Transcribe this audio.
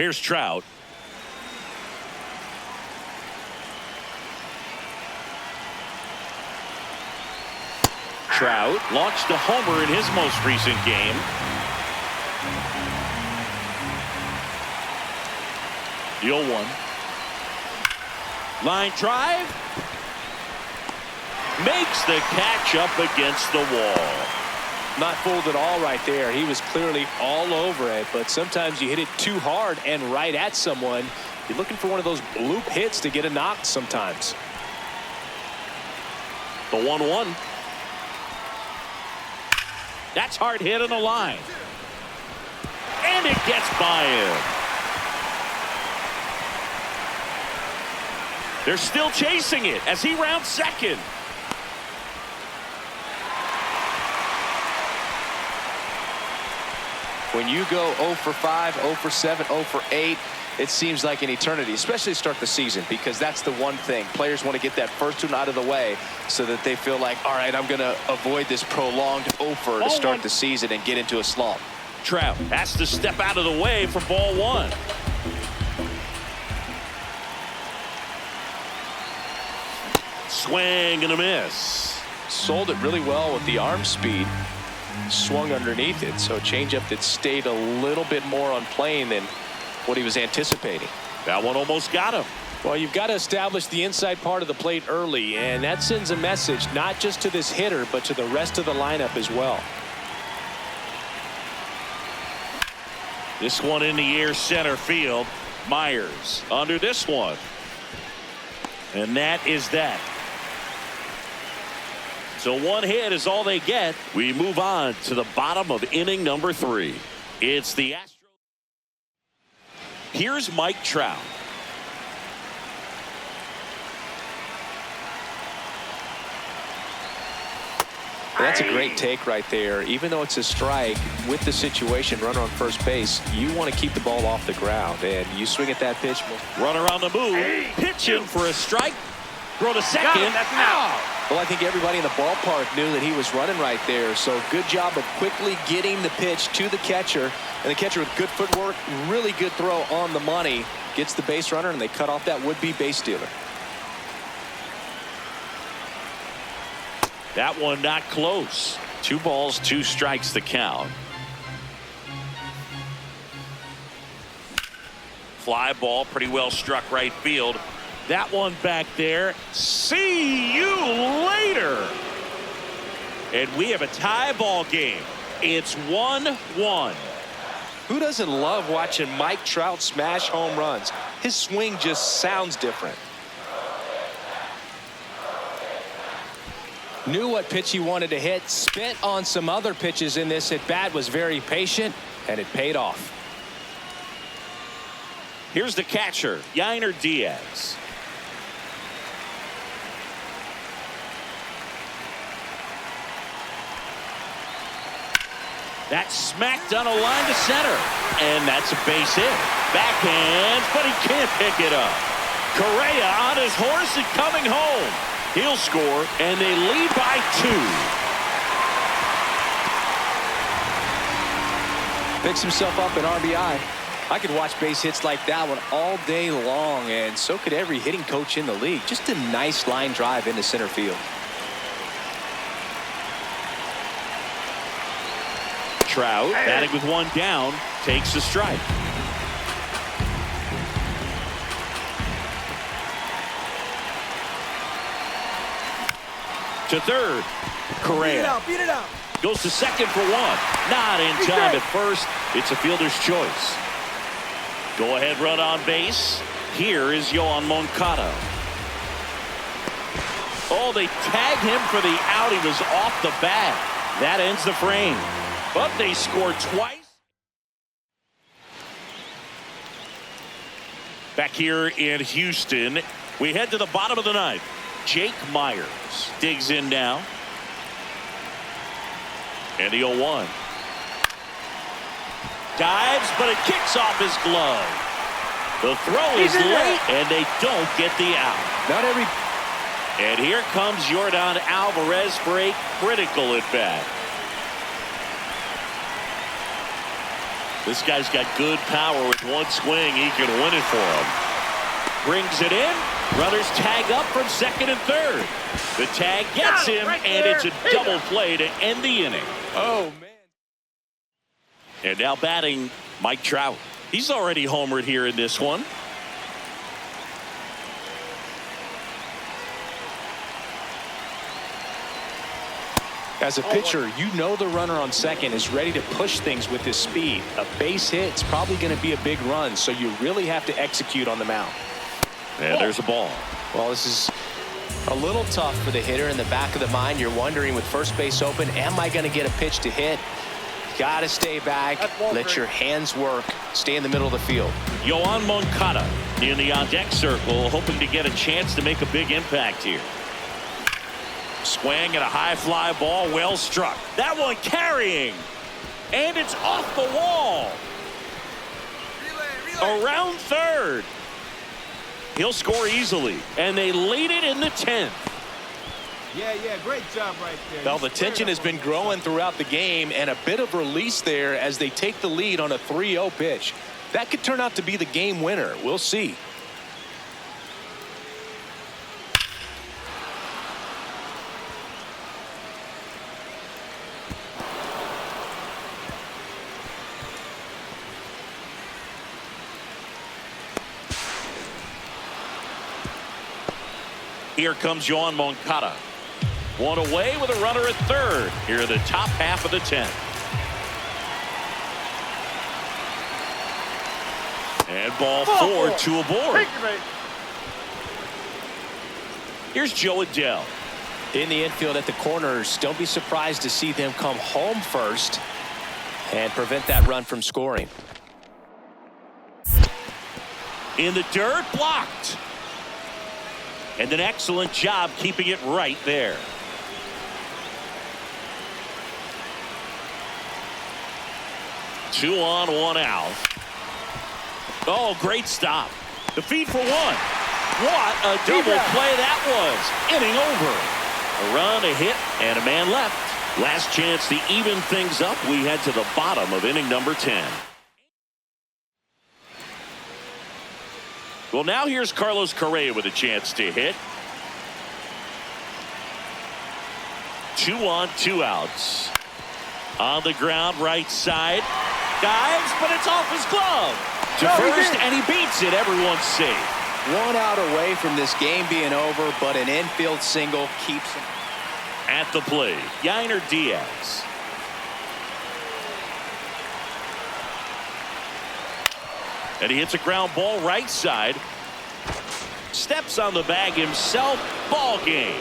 Here's Trout. Trout launched a homer in his most recent game. The 0-1. Line drive. Makes the catch up against the wall. Not fooled at all right there. He was clearly all over it, but sometimes you hit it too hard and right at someone. You're looking for one of those bloop hits to get a knock sometimes. The 1-1. That's hard hit on the line. And it gets by him. They're still chasing it as he rounds second. When you go 0 for 5, 0 for 7, 0 for 8, it seems like an eternity, especially to start the season, because that's the one thing. Players want to get that first one out of the way so that they feel like, all right, I'm going to avoid this prolonged offer to start the season and get into a slump. Trout has to step out of the way for ball 1. Swing and a miss. Sold it really well with the arm speed. Swung underneath it, so a changeup that stayed a little bit more on plane than what he was anticipating. That one almost got him. Well, you've got to establish the inside part of the plate early, and that sends a message not just to this hitter but to the rest of the lineup as well. This one in the air, center field. Myers under this one, and that is that. So one hit is all they get. We move on to the bottom of inning number 3. It's the Astros. Here's Mike Trout. That's a great take right there. Even though it's a strike, with the situation, runner on first base, you want to keep the ball off the ground, and you swing at that pitch. Runner on the move, pitching for a strike. Throw to second. That's out. Well, I think everybody in the ballpark knew that he was running right there. So good job of quickly getting the pitch to the catcher. And the catcher with good footwork, really good throw on the money, gets the base runner, and they cut off that would-be base stealer. That one not close. 2 balls, 2 strikes the count. Fly ball, pretty well struck right field. That one back there. See you later. And we have a tie ball game. It's 1-1. Who doesn't love watching Mike Trout smash home runs? His swing just sounds different. Knew what pitch he wanted to hit. Spent on some other pitches in this at bat. Was very patient, and it paid off. Here's the catcher, Yainer Diaz. That's smacked on a line to center. And that's a base hit. Backhands, but he can't pick it up. Correa on his horse and coming home. He'll score, and they lead by 2. Picks himself up an RBI. I could watch base hits like that one all day long, and so could every hitting coach in the league. Just a nice line drive into center field. Trout, batting with 1 down, takes the strike. To third, Correa. Beat it out. Goes to second for 1. Not in time at first. It's a fielder's choice. Go ahead run on base. Here is Yoan Moncada. Oh, they tagged him for the out. He was off the bat. That ends the frame. But they scored twice. Back here in Houston, we head to the bottom of the 9th. Jake Myers digs in now. And the 0-1. Dives, but it kicks off his glove. The throw is late, and they don't get the out. Not every. And here comes Yordan Alvarez for a critical at bat. This guy's got good power. With one swing, he can win it for him. Brings it in. Runners tag up from second and third. The tag gets him, and it's a double play to end the inning. Oh, man. And now batting, Mike Trout. He's already homered here in this one. As a pitcher, you know the runner on second is ready to push things with his speed. A base hit is probably going to be a big run, so you really have to execute on the mound. And there's a ball. Well, this is a little tough for the hitter in the back of the mind. You're wondering, with first base open, am I going to get a pitch to hit? Got to stay back. Let your hands work. Stay in the middle of the field. Yoan Moncada in the on-deck circle, hoping to get a chance to make a big impact here. Swing at a high fly ball, well struck. That one carrying, and it's off the wall. Around third. He'll score easily, and they lead it in the 10th. Yeah, great job right there. Well, the tension has been growing throughout the game, and a bit of release there as they take the lead on a 3-0 pitch. That could turn out to be the game winner. We'll see. Here comes Yoan Moncada. One away with a runner at third. Here in the top half of the 10th. And ball 4, 2 aboard. Here's Joe Adele. In the infield at the corners, don't be surprised to see them come home first and prevent that run from scoring. In the dirt, blocked. And an excellent job keeping it right there. Two on, one out. Oh, great stop. The feed for one. What a double play that was. Inning over. A run, a hit, and a man left. Last chance to even things up. We head to the bottom of inning number 10. Well, now here's Carlos Correa with a chance to hit. 2 on, 2 outs. On the ground, right side. Dives, but it's off his glove. To first, and he beats it. Everyone's safe. 1 out away from this game being over, but an infield single keeps him. At the plate, Yainer Diaz. And he hits a ground ball right side. Steps on the bag himself. Ball game.